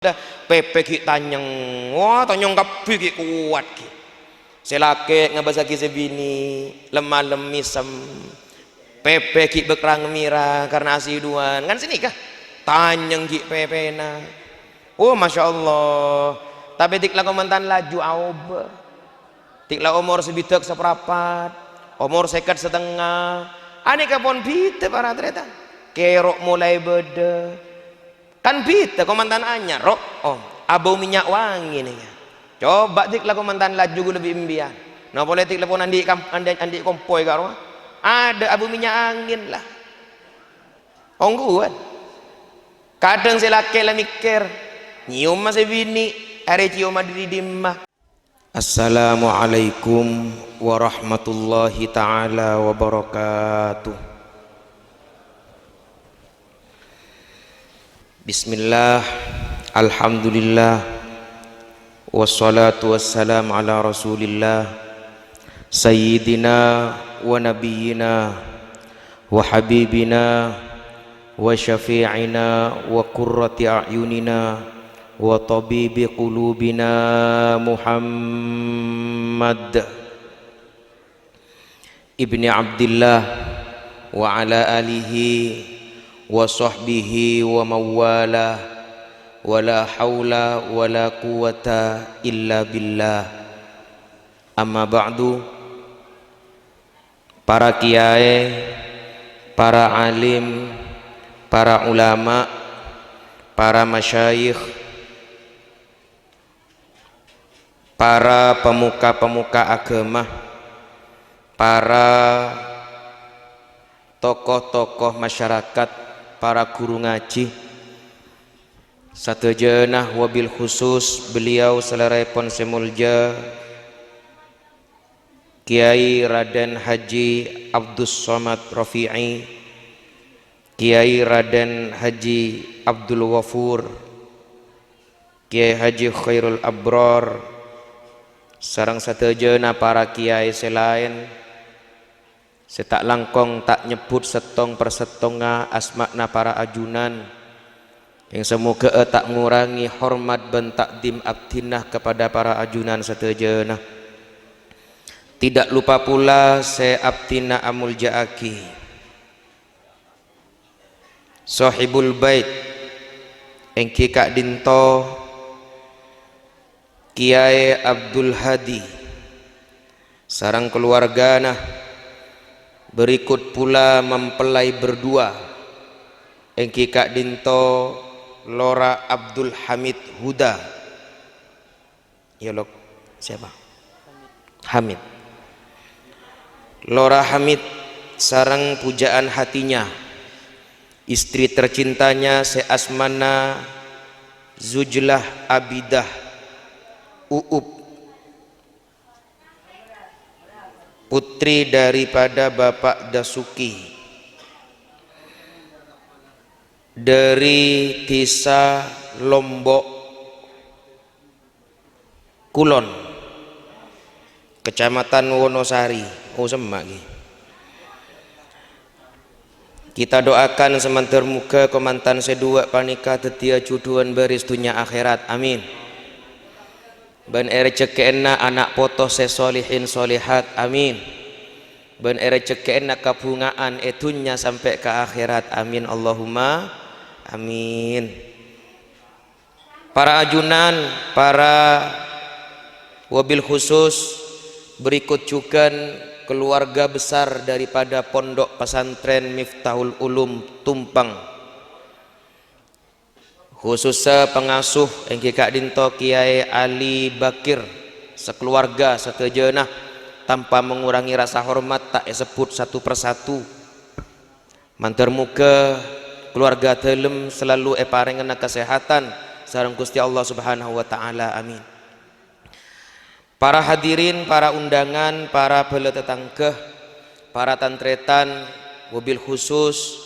dah pepe ki tanyang wah tanyang kapi ki kuat ki selake ngabasa ki sebini lemah lemisem pepe ki bekerang mira karena asiduan kan sini kah tanyang ki pepe na oh masya Allah tapi tiklah komentan laju aub tiklah umur sebitak seperapat umur sekat setengah aneka pun bite para ternyata kerok mulai beda kan bita komandan anyar roh oh abau minyak wangi nih coba tiklah komandan laju lebih imbian nah politik pun andi kompoi karo ada abau minyak angin lah ongguan kadang selake lah mikir nyium masih bini hari cium di dimah. Assalamualaikum warahmatullahi taala wabarakatuh. Bismillah, alhamdulillah, wassalatu wassalam ala rasulillah sayyidina wa nabiyyina wa habibina wa syafi'ina wa qurrati a'yunina wa tabibi qulubina Muhammad ibni Abdillah wa ala alihi wa sahbihi wa mawala wala hawla wala quwata illa billah. Amma ba'du. Para kiai, para alim, para ulama, para masyayikh, para pemuka-pemuka agama, para tokoh-tokoh masyarakat, para guru ngaji satu jenah wabil khusus beliau selerepon semulja Kiai Raden Haji Abdus Somad Rafi'i, Kiai Raden Haji Abdul Wafur, Kiai Haji Khairul Abrar, sarang satu jenah para kiai selain setak langkong tak nyebut setong persetonga asmakna para ajunan yang semoga tak ngurangi hormat dan takdim abdinah kepada para ajunan setejenah. Tidak lupa pula saya abdina amul jaaki sahibul bait engki kak dinto Kiai Abdul Hadi sarang keluargana. Berikut pula mempelai berdua engki kak dinto Lora Abdul Hamid Huda ya lo siapa Hamid Lora Hamid sarang pujaan hatinya istri tercintanya Seasmana Zujlah Abidah Uup putri daripada Bapak Dasuki dari Desa Lombok Kulon Kecamatan Wonosari Semak. Kita doakan semantar muka komantan sedua panika tetia cuduan baris dunia akhirat amin. Ban rezekina anak potoh sesolihin solihat amin. Ban rezekina kabungaan etunya sampai ke akhirat amin Allahumma amin. Para ajunan, para wabil khusus berikut juga keluarga besar daripada Pondok Pesantren Miftahul Ulum Tumpang, khususnya pengasuh engki kak dinto Kiai Ali Bakir sekeluarga setejenah tanpa mengurangi rasa hormat tak sebut satu persatu. Mantar muka keluarga telem selalu parengan kesehatan sareng Gusti Allah Subhanahu wa taala amin. Para hadirin, para undangan, para bela tetangkeh, para tantretan, wabil khusus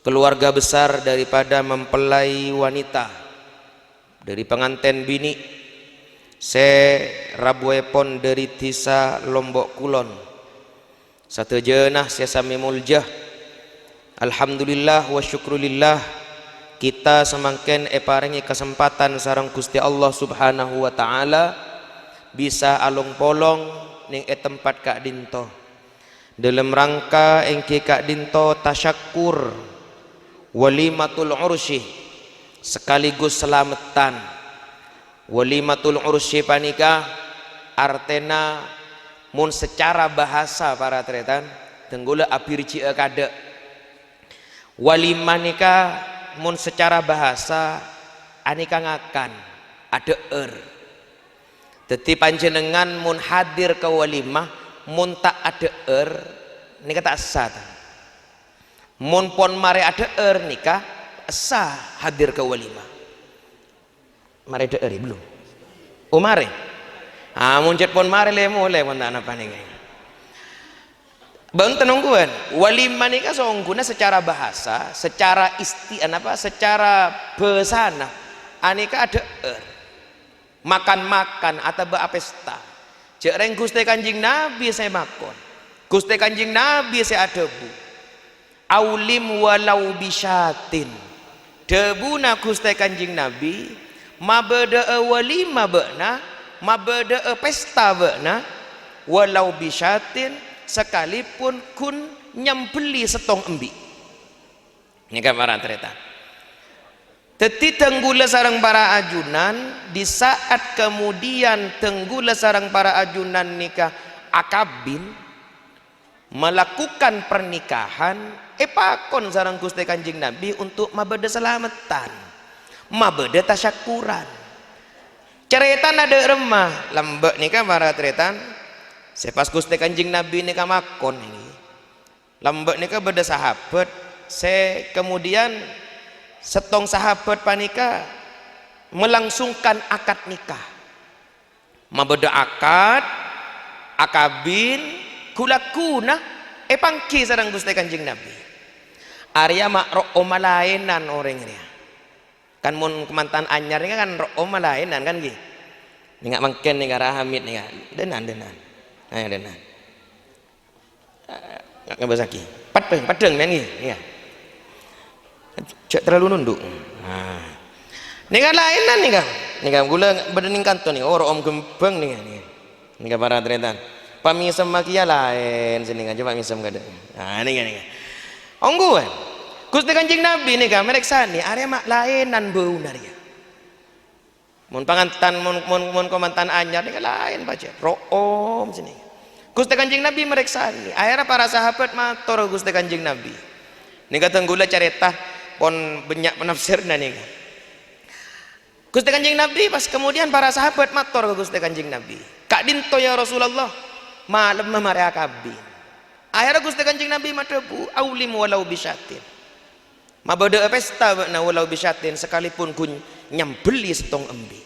keluarga besar daripada mempelai wanita dari pengantin bini se rabuepon dari Desa Lombok Kulon satu jenah saya sami muljah alhamdulillah wa syukrulillah kita semakin paringi kesempatan sareng Gusti Allah Subhanahu wa taala bisa alung polong ning tempat Kak Dinto dalam rangka engke Kak Dinto tasyakur walimatul ursy sekaligus selamatan. Walimatul ursy panika artena mun secara bahasa para tretan tenggula apirci kada walimah nika mun secara bahasa anika ngakan ada tetapi panjenengan mun hadir ke walimah mun tak ada nika tak sah mun pon mare ada nika sah hadir ke walimah mare ada belum mare mun jet pon mare le mulai pon tak napa nih bang tenungguan walimah nika songguna secara bahasa secara secara besana anika ada makan-makan atau pesta jereng Gusti Kanjeng Nabi saya makon Gusti Kanjeng Nabi saya debu aulim walau bisyatin debuna Gusti Kanjeng Nabi mabeda walimah beuna mabeda pesta beuna walau bisyatin sekalipun kun nyembeli setong embi ini kan para tereta teti tenggula sarang para ajunan di saat kemudian tenggula sarang para ajunan nikah akabin melakukan pernikahan pakon sarang Gusti Kanjeng Nabi untuk mabeda selamatan mabeda tasyakuran ceretan ada remah lembek nikah para tretan sepas Gusti Kanjeng Nabi nika makon ini lembek nika beda sahabat saya kemudian setong sahabat panika melangsungkan akad nikah mabeda akabin kulakuna pangki sareng Gusti Kanjeng Nabi Arya makro omalainan orang ini kan mun kemantan anyar ini kan omalainan kan gini nggak mungkin nih rahamit nih denan ayo denan nggak bahasa ki padeng men ya cek terlalu nunduk nih kan lainan nih kan gula bedening kanton nih om gembeng nih kan para tretan pamisem makia lain sini kan coba misem kada nih kan ongguan Gusti Kanjeng Nabi nih kan mereka nih area mak lainan bau naria mun pangantan mun komantan anyar nih kan lain baca room sini Gusti Kanjeng Nabi mereka nih akhirnya para sahabat matur Gusti Kanjeng Nabi nih kata gula carita pon banyak penafsirna nih Gusti Kanjeng Nabi pas kemudian para sahabat matur ke Gusti Kanjeng Nabi Kak Dinto ya Rasulullah malam memare akabin akhirnya Gusti Kanjeng Nabi madebu aulim walau bisyatin mabada pesta na walau bisyatin sekalipun kun nyambeli setong embi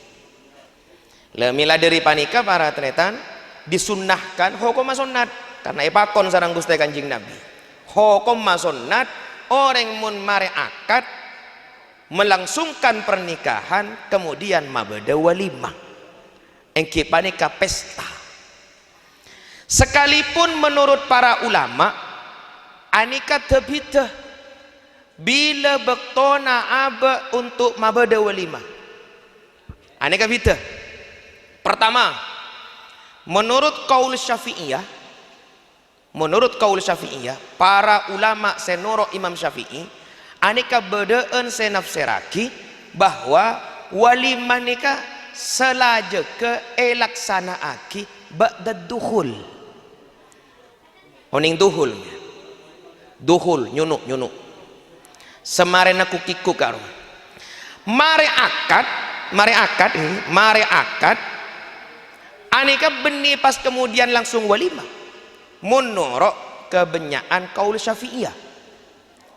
lemila dari panika para tretan disunnahkan hukum sunat karena ipakon sarang Gusti Kanjeng Nabi hukum sunat orang mun mare akad melangsungkan pernikahan kemudian mabada walimah engke panika pesta sekalipun menurut para ulama anika tebidah bila bektona aba untuk mabada walimah anika bidah pertama menurut kaul Syafi'iyah para ulama senoro Imam Syafi'i anika bedaan senafsiraki bahwa walimah nika selaja ke elaksanaaki ba'da dukhul oning duhul nyunuk semare naku kiku karo mare akad anika beni pas kemudian langsung walimah menurut kebenyaan kaul Syafi'iyah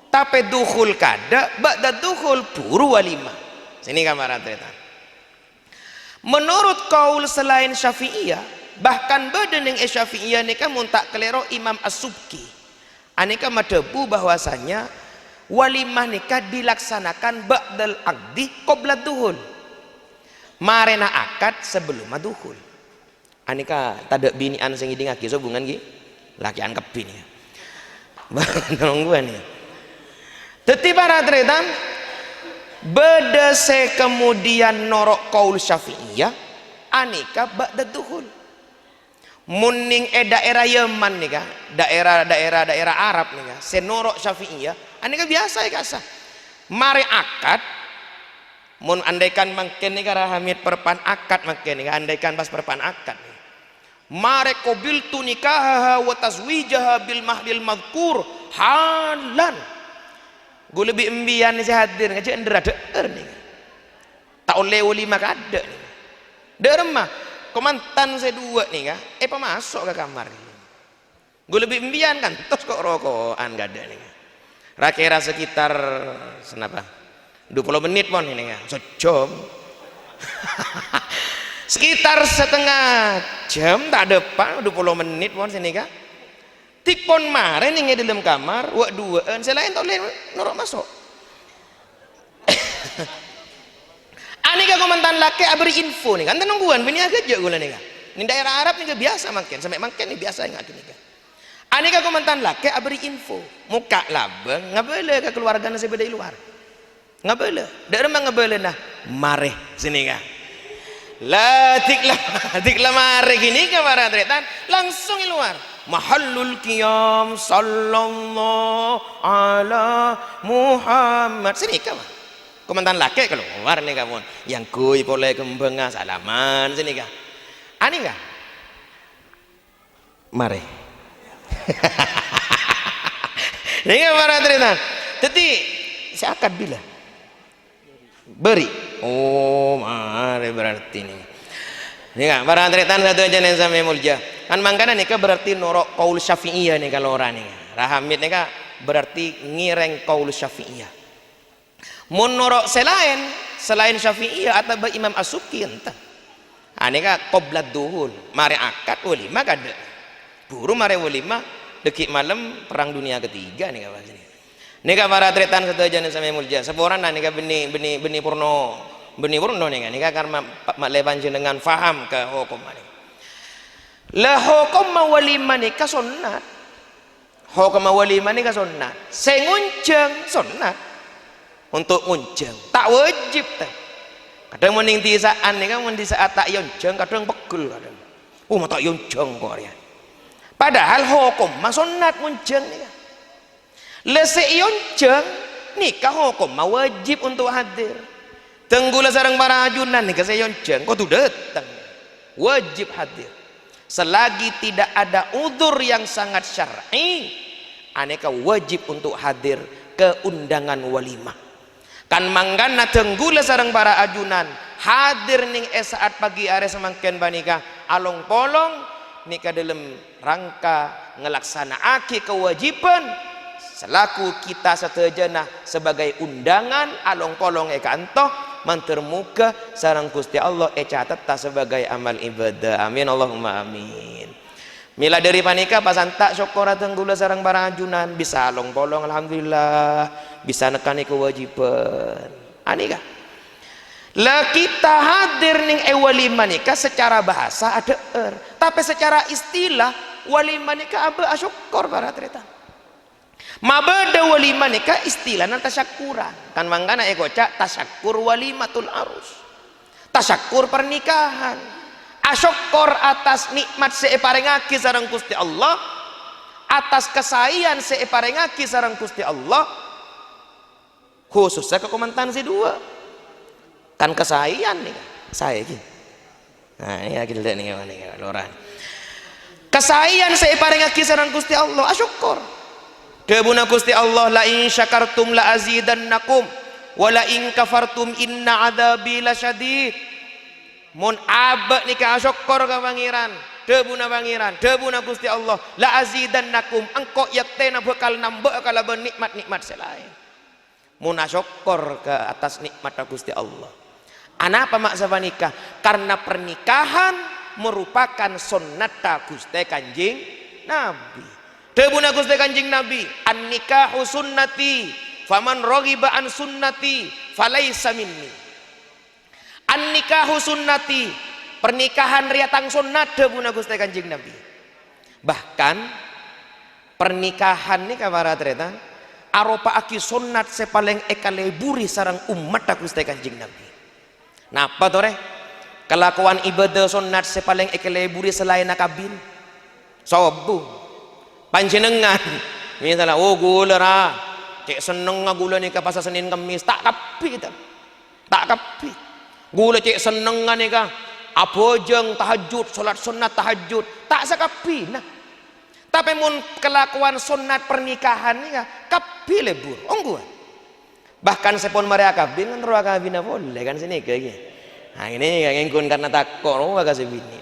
tapi dukhul kada ba'da dukhul puru walimah sini kamar tretan menurut kaul selain Syafi'iyah bahkan badan yang Syafi'iyah nika mun tak kelero Imam As-Subki anika madebu bahwasanya walimah nikah dilaksanakan ba'dal aqdi qabla duhul marena akad sebelum duhul anika tada binian sing idingaki hubungan gi lakian kepin ya nungguan ya teti para tretan bedese kemudian norok kaul syafi'iyah anika ba'da duhul muning daerah Yaman nih kah daerah Arab nih kah senorok syafi'iyah anika biasa ya kasah mare akad mun andaikan mangken nih kah hamid perpan akad mangken nih andaikan pas perpan akad mare qabiltu nikahaha wa tazwijaha bil mahdil madhkur halan gue lebih embian nih hadir ngaji endera deer nih tak oleh ulima kada nih deer mah komantan saya dua nih kah masuk ke kamar gue lebih embian kan terus kok rokokan gak ada nih rakira sekitar senapa 20 menit pon ini kah sejam sekitar setengah jam tak depan 20 menit pon sini kah tikpon mare nih di dalam kamar wak duaan selain tak boleh norok masuk anika komentan laki abri info nih kan nungguan bini agak jauh nih kan ini daerah Arab nih biasa makin sampai makin nih biasa nggak gini kan anika komentan laki abri info muka labeng nggak boleh ke keluarga nasi beda luar nggak boleh daerah mah nggak boleh nah mare sini kan tiklah mare gini ke para tretan langsung luar mahallul qiyam sallallahu ala Muhammad sini kah komentan laki keluar nih kamu yang kui boleh kembang salaman sini kah ani kah mari ini para tretan jadi saya akad bila beri oh mari berarti nih kan para tretan satu aja nih sampai mulja kan mangkana nih berarti norok kaul syafi'iyah nih kalau orang nih rahamid nih berarti ngireng kaul syafi'iyah mun norok selain syafi'iyah atau Imam As-Subki entah aneka qoblat duhul mari akad walima kada buru mari walima dekik malam perang dunia ketiga nih kawan sini nih para tretan satu aja nih sampai mulja seborang nih benih purno nih kan karena leban dengan faham ke hukum ini lah hukum walima nih ka sunnat hukum walima nih ka sunnat sengunceng sunnat untuk ngunceng tak wajib teh kadang mending tisaan nih kan mending saat tak yonceng kadang pegel kadang tak yonceng kok ya padahal hukum mah sunnat ngunceng nih kan lese yonceng nikah hukum mah wajib untuk hadir tenggula sarang para ajunan nih saya yonceng kok tuh datang wajib hadir selagi tidak ada udzur yang sangat syar'i aneka wajib untuk hadir ke undangan walimah kan manggana tenggula sarang para ajunan hadir ning saat pagi are semangken banika along polong nika dalam rangka ngelaksanaake kewajiban selaku kita setajana sebagai undangan along polong kantoh mantermuka sarang Gusti Allah catat sebagai amal ibadah amin Allahumma amin mila dari panika pasanta syukur tenggula sarang para ajunan bisa along polong alhamdulillah bisa nekani kewajiban anika lah kita hadir ning walimah nikah secara bahasa ada tapi secara istilah walimah nikah abe asyukur para tretan mabada walimah nikah istilahna tasyakuran kan manggana cak tasyakur walimatul arus tasyakur pernikahan asyukur atas nikmat seeparengaki sareng Gusti Allah atas kesayan seeparengaki sareng Gusti Allah khususnya ke komentan si dua kan kesayan nih saya gitu nah ini kita lihat nih orang kesayan seeparengaki sareng Gusti Allah asyukur debuna Gusti Allah la in syakartum la azidannakum wa la in kafartum inna adzabi lasyadid mun abek nika syukur ka pangeran debuna Gusti Allah la azidannakum engko yaktena bakal nambah kala nikmat-nikmat selain mun syukur ke atas nikmat Gusti Allah anapa maksud nikah karena pernikahan merupakan sunnat Gusti Kanjeng Nabi debuna Gusti Kanjeng Nabi an nikahu sunnati faman raghiba an sunnati falaisa minni an nikahu sunnati pernikahan riatang sunnat debuna Gusti Kanjeng Nabi bahkan pernikahan nih para tretan aropa aki sunnat sepaling ekaleburi sarang umat aku Gusti Kanjeng Nabi. Napa to re? Kelakuan ibadah sunnat sepaling ekaleburi selain akabin. Sobu panjenengan misalnya gula ra cek seneng gula nih ke pasar Senin Kamis tak kapi kita. Tak kapi. Gula cek seneng nih ka apojeng tahajud salat sunat tahajud tak sakapi nah. Tapi mun kelakuan sunat pernikahan nih kapi lebur ongguan. Bahkan sepon mereka bingung ruang kabina boleh kan sini kayaknya. Nah ini yang ngikun karena takut ruang kasih bini.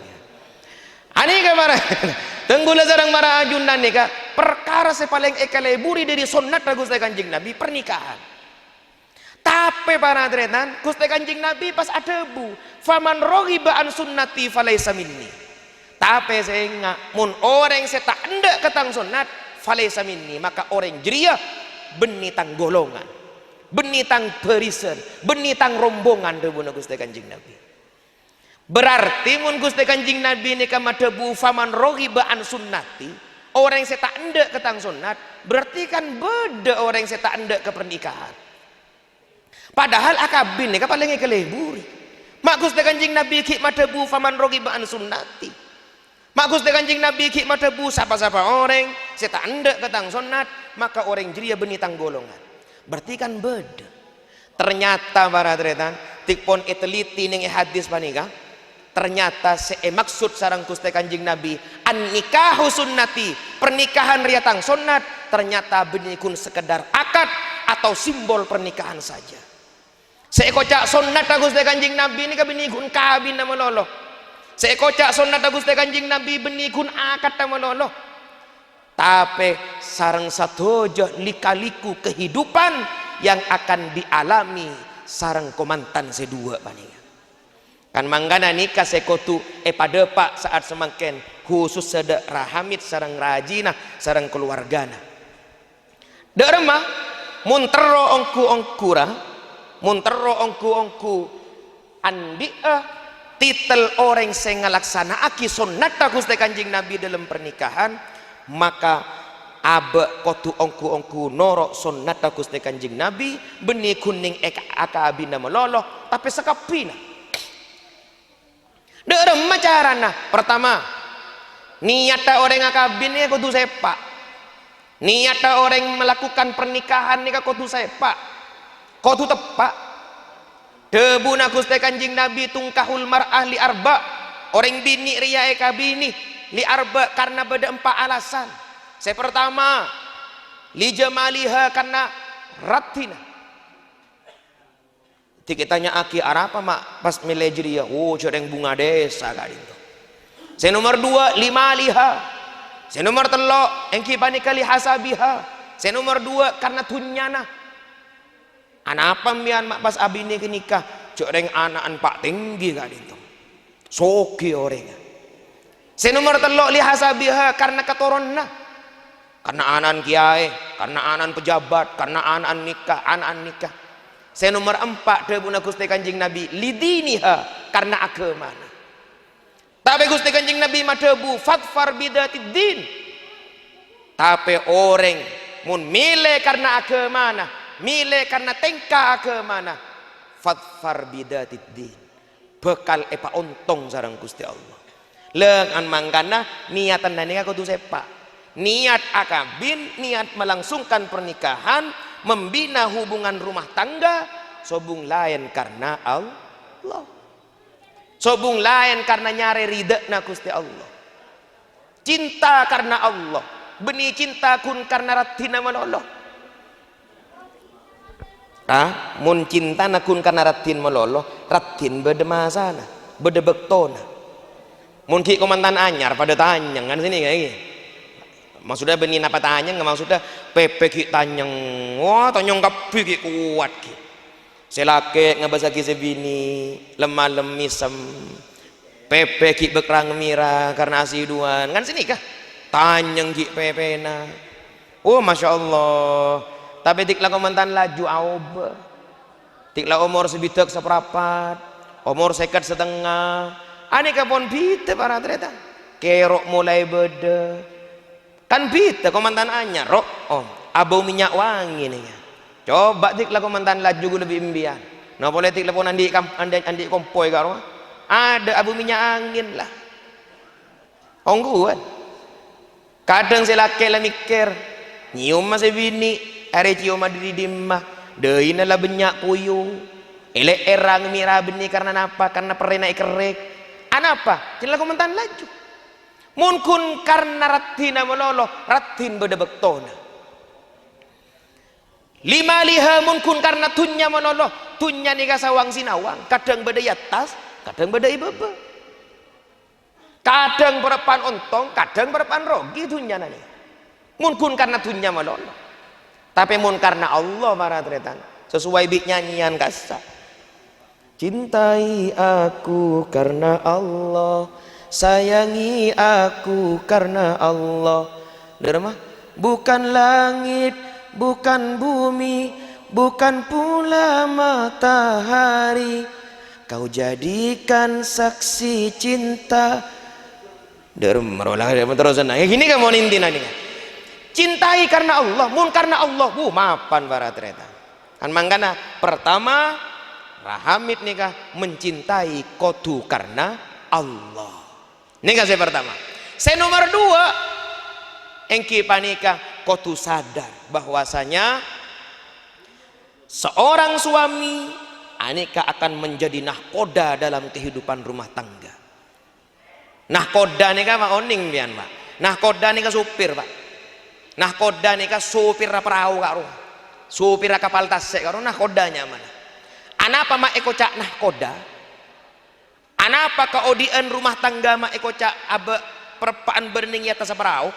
Ani kemarin tenggula sarang mara ajunan nih perkara sepaling ekaleburi dari sunat Gusti Kanjeng Nabi pernikahan. Tapi para tretan Gusti Kanjeng Nabi pas ada bu faman roghiba an sunnati falaisa minni. Tapi sehingga mun orang saya tak hendak ketang sunat falaisa minni, maka orang jeria benitang golongan, benitang barisan, benitang rombongan debuna Gusti Kanjeng Nabi. Berarti mun Gusti Kanjeng Nabi ini kamadebu faman roghiba an sunnati, orang yang saya tak hendak ketang sunat, berarti kan beda orang yang saya tak hendak ke pernikahan. Padahal akabin ini paling keleburi. Mak Gusti Kanjeng Nabi ki madebu faman roghiba an sunnati. Mak Gusti Kanjeng Nabi ki madebu siapa-siapa orang saya tak hendak ketang sunat, maka orang jeria benitang golongan. Berarti kan beda. Ternyata para tretan tikpon eteliti ning hadis panika ternyata maksud sarang Gusti Kanjeng Nabi an nikahu sunnati, pernikahan riatang sunat, ternyata benikun sekedar akad atau simbol pernikahan saja. Sekocak sunat Gusti Kanjeng Nabi ini benikun kabin nama lolo. Sekocak sunat Gusti Kanjeng Nabi benikun akad nama lolo. Tapi sarang satu lika-liku kehidupan yang akan dialami sarang komantan sedua paningan. Kan manggana nikah sekotu pada pak saat semakin khusus sedek rahamit sarang rajina sarang keluargana. Derma muntero ongku-ongkura muntero ongku-ongku andia titel orang yang ngalaksanaaki sunnat Gusti Kanjeng Nabi dalam pernikahan, maka abe kotu ongku-ongku norok sunnat Gusti Kanjeng Nabi benih kuning akabina meloloh tapi sekapina. Derem macarana pertama niat orang akabinnya kudu sepak, niat orang melakukan pernikahan nih kudu sepak, kudu tepak. Debuna Gusti Kanjeng Nabi tungkahul mar'ah li arba, orang bini ria ekabini li arba karena beda 4 alasan. Saya pertama li jamaliha karena ratina. Tikitanya aki apa mak pas milejria, cereng bunga desa kali itu. Saya nomor 2 lima liha. Saya nomor 3 engki panika li hasabiha. Saya nomor 2 karena tunyana. Anak apa mian mak pas abini kenikah cereng anak pak tinggi kali itu. Soki orangnya. Saya nomor 3 li hasabiha karena keturunna. Karena anak kiai, karena anak pejabat, karena anak nikah. Saya nomor 4 debuna Gusti Kanjeng Nabi lidiniha karena agama. Tapi Gusti Kanjeng Nabi madebu fatfar bidatid din. Tapi orang mun milih karena agama, milih karena tingkah agama, fatfar bidatid din. Bekal epa ontong sarang Gusti Allah. Lengan mangkana niatan nanika kudu sepak. Niat akabin, niat melangsungkan pernikahan, membina hubungan rumah tangga, sobung lain karena Allah. Sobung lain karena nyari ridha Gusti Allah. Cinta karena Allah. Benih cinta kun karena ratina maloloh. Mun cinta nakun karena ratin maloloh, ratin beda masana, beda bektona. Mun ki komandan anyar pada tanya kan sini kayak gini. Maksudnya benih apa tanya nggak maksudnya pepe ki tanyang wah tanyang kapi ki kuat ki selake ngabasa ki sebini lemah lemisem pepe ki bekrang mira karena asiduan kan sini kah tanyang ki pepe na masya Allah tapi tikla komandan laju aob tikla umur sebitek seperapat umur seket setengah aneka pon bite para ternyata kerok mulai beda kan bita komandan anyar abau minyak wangi nih. Coba tik laku mantan laju lebih imbian. Nah politik laku andi kompoi karo. Ada abu minyak angin lah. Ongguan. Kadang saya laki lah mikir, nyium masih bini, are cium di dimah, deina lah banyak puyu, ele erang mira beni karena apa? Karena perena ikerek. Anapa? Cila komentan laju. Munkun karena ratina melolo, ratin beda bektona. Lima liha munkun karena tunya melolo, tunya nih kasawang sinawang, kadang beda atas, kadang beda ibaba. Kadang berpan ontong, kadang berpan rogi dunia nani. Mungkin karena dunia melolo. Tapi mungkin karena Allah para tretan. Sesuai bik nyanyian kasar. Cintai aku karena Allah, sayangi aku karena Allah. Derma, bukan langit, bukan bumi, bukan pula matahari. Kau jadikan saksi cinta. Terus gini kan mau nintina nih. Cintai karena Allah, mun karena Allah, maafan para tereta. Kan mangkana pertama rahamit nikah mencintai kotu karena Allah. Nikah saya pertama. Saya nomor dua, engki panika kotu sadar bahwasanya seorang suami aneka akan menjadi nahkoda dalam kehidupan rumah tangga. Nahkoda nih kan oning pian pak. Nahkoda nih kan supir pak. Nahkoda nih kan supir perahu karo. Supir kapal tasek karo nahkodanya mana? Anapa mak eko cak nahkoda? Anapa keodian rumah tangga mak eko cak abe perpaan bening atas perahu?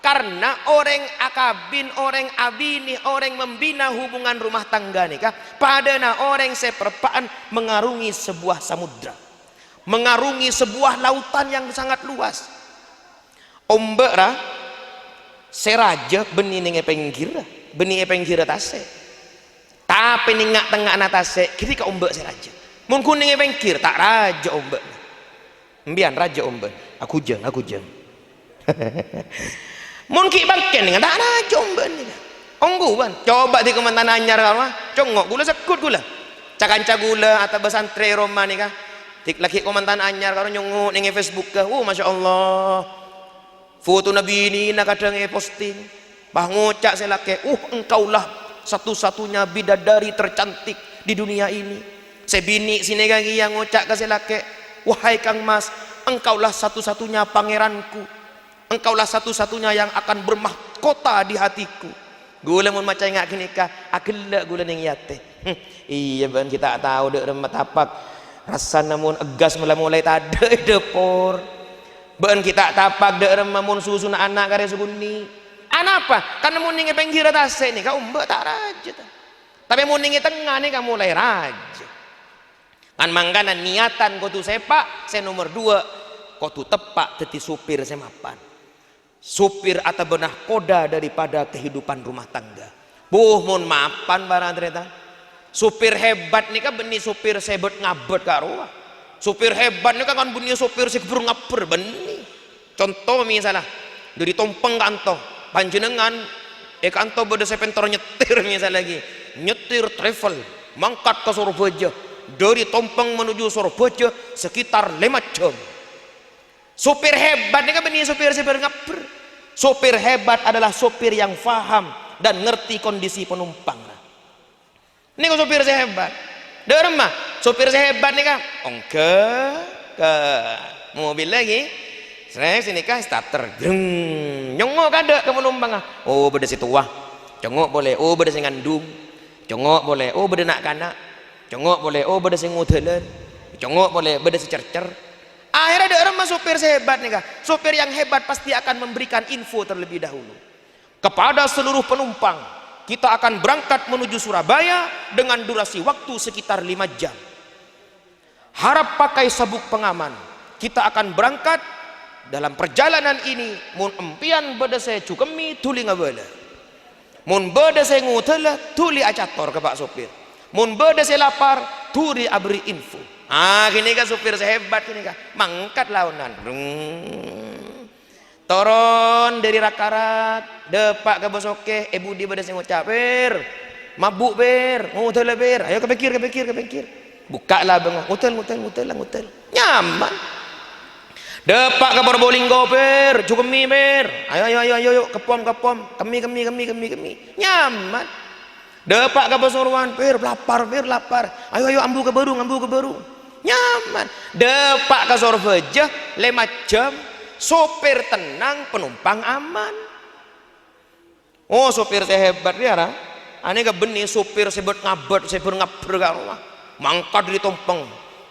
Karena orang akabin, orang abini, orang membina hubungan rumah tangga nih kah? Padana orang seperpaan mengarungi sebuah samudra. Mengarungi sebuah lautan yang sangat luas. Ombak ra seraja benih ninge penggir, benih penggir tase. Tapi ningak tengah natase, kiri ke ombak seraja. Mungkin ninge penggir tak raja ombak. Mbian raja ombak. Aku jeng. Mungkin bangken ninge tak raja ombak ninge. Ongguan. Coba di kementan anyar kau, congok gula sekut gula. Cakanca gula atau besantre Roma nih kah? Tik laki komentan anyar karo nyungu ning Facebook ka. Masya Allah. Foto Nabi ini nak kadang posting. Bah ngocak saya laki. Engkaulah satu-satunya bidadari tercantik di dunia ini. Sebini sini lagi yang ngocak ke saya laki. Wahai Kang Mas, engkaulah satu-satunya pangeranku. Engkaulah satu-satunya yang akan bermahkota di hatiku. Gula mun macam ngak kini kah? Akila gula ning yate. Iya ban kita tahu dek remat tapak. Rasa namun egas mulai tada depor. Ben kita tapak dek remamun susun anak karya seguni. Anapa? Karena mun ninge penggir atas nih kau mbak tak raja. Tapi mun ninge tengah nih kamu mulai raja. Kan mangkana niatan kotu sepak, saya nomor dua kotu tepak teti supir semapan. Supir atau benah koda daripada kehidupan rumah tangga. Mun mapan barang ternyata. Supir hebat nih kan benih supir sebet ngabet karo. Supir hebat nih kan benih supir sekebur ngaper benih. Contoh misalnya dari Tompeng kanto panjenengan kanto beda sepentor nyetir misalnya lagi nyetir travel mangkat ke Surabaya dari Tompeng menuju Surabaya sekitar 5 jam. Supir hebat nih kan benih supir ngaper. Supir hebat adalah supir yang faham dan ngerti kondisi penumpang. Ini kok supir saya hebat. Derem mah, supir saya hebat nih kan. Ongke ke mobil lagi. Saya sini kah starter. Nyongok kada ke penumpang. Oh beda situ wah. Congok boleh. Oh beda sing ngandung. Congok boleh. Oh beda nak kanak. Congok boleh. Oh beda sing ngudelan. Congok boleh. Beda si cercer. Akhirnya derem mah supir saya hebat nih kan. Supir yang hebat pasti akan memberikan info terlebih dahulu kepada seluruh penumpang. Kita akan berangkat menuju Surabaya dengan durasi waktu sekitar 5 jam. Harap pakai sabuk pengaman. Kita akan berangkat dalam perjalanan ini. Mun empian beda saya cukemi tuli ngabala. Mun beda saya ngutela tuli acator ke Pak Sopir. Mun beda saya lapar tuli abri info. Gini kan supir saya hebat ini kan. Mangkat launan. Toron dari rakarat depak ke bosoke budi pada sing ngucap ber mabuk ber ngutel ber ayo kepikir buka lah bang ngutel nyaman depak ke Probolinggo ber cukemi ber ayo kepom kemi nyaman depak ke Pasuruan ber lapar ayo ambu ke baru nyaman depak ke Sorveja 5 jam sopir tenang penumpang aman. Oh sopir saya hebat ya ra ane ke benih sopir sebut ngabet sebut ngaber ka rumah mangkat di tumpeng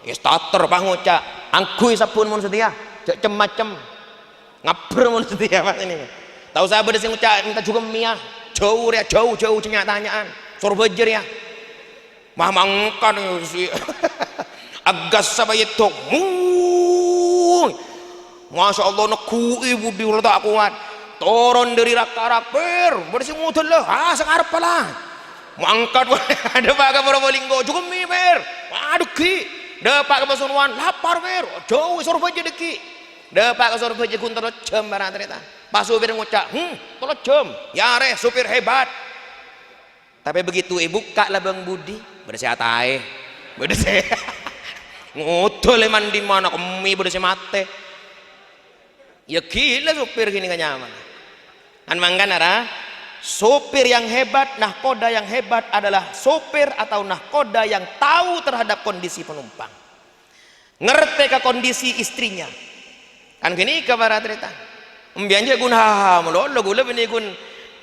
ya starter panguca angkui sapun mun setia cek macem ngaber mun setia Pak ini tahu sahabat sing ngucap minta juga mia jauh tanyaan sorbejer ya mah mangkat si agas sabayet Masya Allah nekui budi tak kuat turun dari rakarak bersih mudah lah sekarang lah mangkat ada pak ke Probolinggo juga miber aduh ki dapat ke Pasuruan lapar jauh Surabaya deki dapat ke Surabaya kuntar jam barang ternyata pas supir ngucap tolong jam ya re supir hebat tapi begitu ibu kak lah bang Budi bersih atai bersih ngutul eman di mana kemi bersih mate ya gila supir gini gak nyaman kan mangkan ara supir yang hebat nahkoda yang hebat adalah supir atau nahkoda yang tahu terhadap kondisi penumpang ngerti ke kondisi istrinya kan gini ke para cerita mbianja gun haha melolo gula bini gun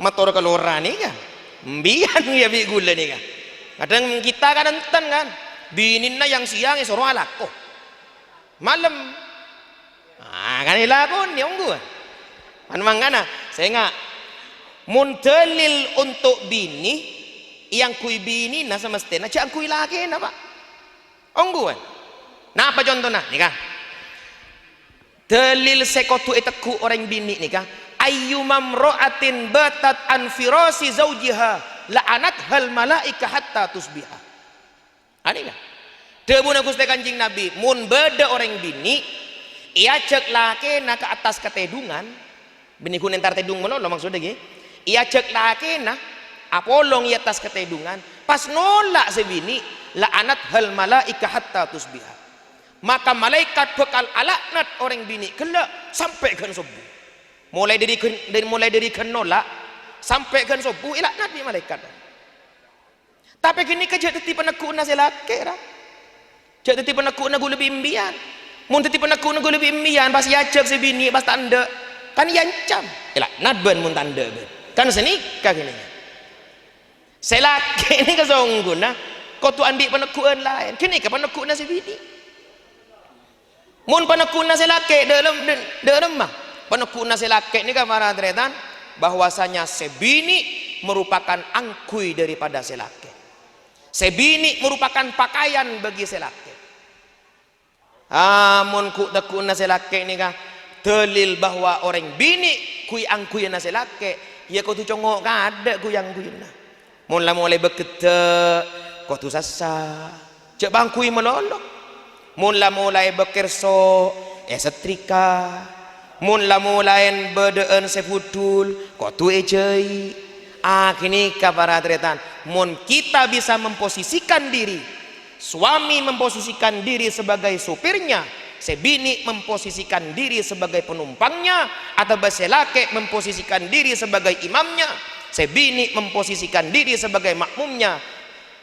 motor kelora nih kan mbian ya bi gula nih kan kadang kita kan enten kan bininna yang siang suruh alako malam kan ilakon yang gua kan mangana saya nggak muntelil untuk bini yang kui bini nah semestinya cak kui laki napa ongguan nah apa contohnya nih kah dalil sekotu eteku orang bini nih kah ayyumam ro'atin batat an firasi zaujiha la'anat hal malaika hatta tusbiha ani kah debuna Gusti Kanjeng Nabi mun beda orang bini ia cek laki na ke atas ketedungan bini kun entar tedung mana lo maksudnya gini ia cek laki na apolong i atas ketedungan pas nolak sebini la anat hal malaika hatta tusbiha maka malaikat bekal alaknat orang bini kelak sampai kan subuh mulai dari nolak sampai kan subuh ilaknat di malaikat tapi gini kerja teti penekuna selake ra jadi teti penekuna gue lebih imbian mun teti penekun gue lebih imbian pas yacek sebini pas tanda kan yancam elah nadban mun tanda kan senikah gini selaki ini kesongguna kau tu andi penekun lain kini ke penekun sebini mun penekun selaki dalam mah penekun selaki ini kamar adretan bahwasanya sebini merupakan angkui daripada selaki sebini merupakan pakaian bagi selaki amun ku tekuna selake ni kah dalil bahwa orang bini kui angkui na selake ya kau tu congok kada ku yang kuina mulai bekete kau tu sasa cek bangkui melolok mulai bekerso setrika mulai bedeen sefudul kau tu ejai kini kabar tretan mun kita bisa memposisikan diri suami memposisikan diri sebagai supirnya sebini memposisikan diri sebagai penumpangnya atau baselake memposisikan diri sebagai imamnya sebini memposisikan diri sebagai makmumnya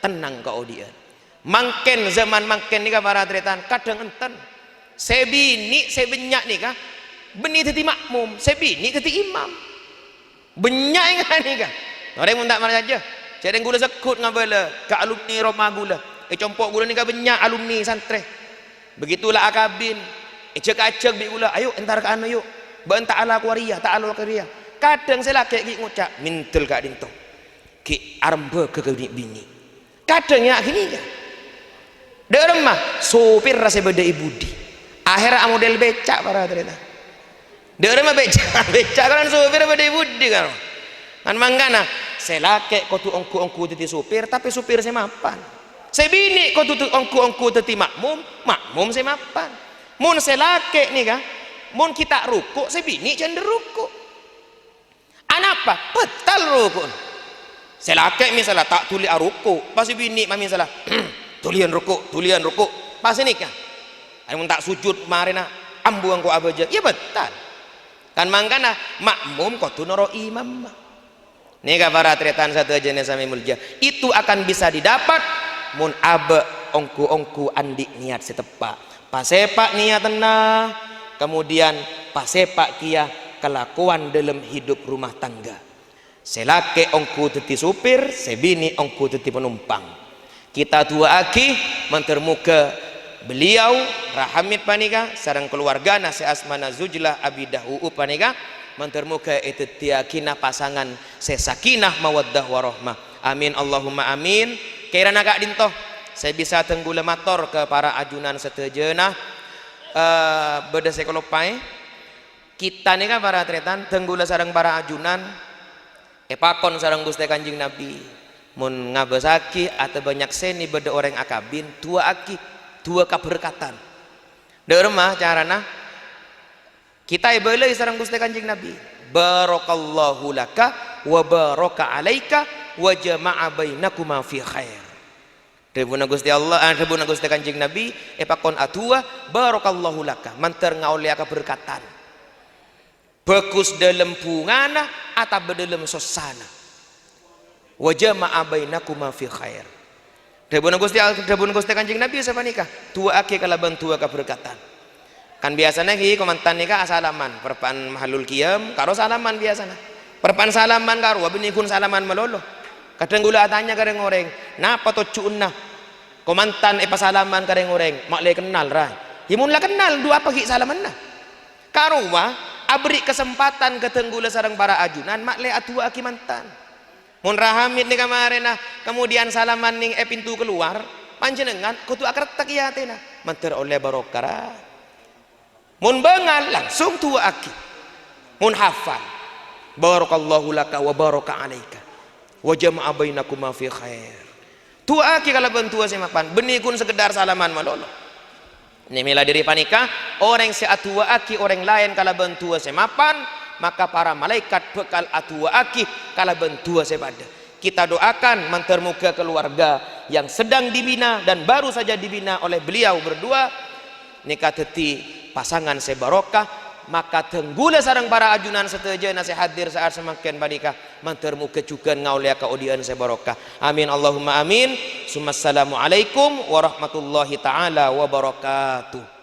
tenang kau dia mangken zaman mangken nih para tretan kadang enten sebini sebenyak nih kah beni teti makmum sebini teti imam benyak enggak nih kah orang minta mana saja jadi gula sekut ngabala ke alumni Roma gula compok gula ni ka banyak alumni santre begitulah akabin cek bi gula ayo entar ke anu yuk ban ta'ala kuaria ta'ala kuaria kadang saya laki ngucap mintel kak dinto ki arembe ke bini kadang ya gini ya derem mah sopir rasa beda ibudi akhirnya model becak para ternyata derem mah becak kan sopir beda ibudi kan mangana saya laki kau tu ongku jadi sopir tapi sopir saya mapan saya bini kau tutup ongku teti makmum saya mapan mun saya laki nih kah mun kita rukuk sebini cenderung rukuk. Anapa? Betal rukuk. Selake misalnya tak tuli rukuk, pas bini mami salah tulian rukuk, pas nikah. Ayo tak sujud marina ambu angko abaja. Ya betal. Kan mangkana makmum kau tunoro imam. Nika para tretan satu jenis sami mulja. Itu akan bisa didapat mun abe ongku andi niat setepak. Pasepak niat tenang, kemudian pasepak kia kelakuan dalam hidup rumah tangga. Selake ongku teti supir, sebini ongku teti penumpang. Kita tua aki mentermuka beliau rahamit panika sareng keluargana seasmana Zujlah Abidahu panika mentermuka itu tiakina pasangan sesakinah mawaddah warahmah. Amin Allahumma amin. Kirana kak dintoh saya bisa tenggula mator ke para ajunan setejenah beda sekolopai kita nih kan para tretan tenggula sareng para ajunan pakon sareng Gusti Kanjeng Nabi mun ngabesaki atau banyak seni beda orang akabin tua aki tua keberkatan deur mah carana kita ibeuleuh sareng Gusti Kanjeng Nabi barakallahu laka wa baraka alaika wa jama'a bainakuma fi khair. Rebuna Gusti Allah, rebuna Gusti Kanjeng Nabi pakon atua barakallahu laka manter ngaulia keberkatan bagus dalam pungana atau dalam sosana wajah ma'abainakuma fi khair. Rebuna Gusti Kanjeng Nabi siapa nikah tua aki kalaban tua keberkatan kan biasanya ki komantan nikah asalaman perpan mahalul qiyam karo salaman biasanya perpan salaman karo wabinikun salaman malolo kadang gula tanya kadang orang napa to cuunna komantan pasalaman kadang orang mak le kenal ra himun la kenal dua pagi salaman na karo wa abri kesempatan ketenggula sareng para ajunan mak le atua aki mantan mun rahamit nih kemarin kemudian salaman ning pintu keluar panjenengan kutu akertek ya tena manter oleh barokah mun bengal langsung tua aki mun hafal barakallahu laka wa baraka alaika wa jama'a bainakuma fi khair tua aki kalau bentua semapan benikun sekedar salaman malolo. Ini mila diri panika orang seatua aki orang lain kala bentua semapan maka para malaikat bekal atua aki kala bentua sepada. Kita doakan mentermuka keluarga yang sedang dibina dan baru saja dibina oleh beliau berdua nikah teti pasangan sebarokah maka tenggula sarang para ajunan seteja nasi hadir saat semakin panika mentermuka juga ngaulia ka odian sebarokah. Amin Allahumma amin. Assalamualaikum warahmatullahi taala wabarakatuh.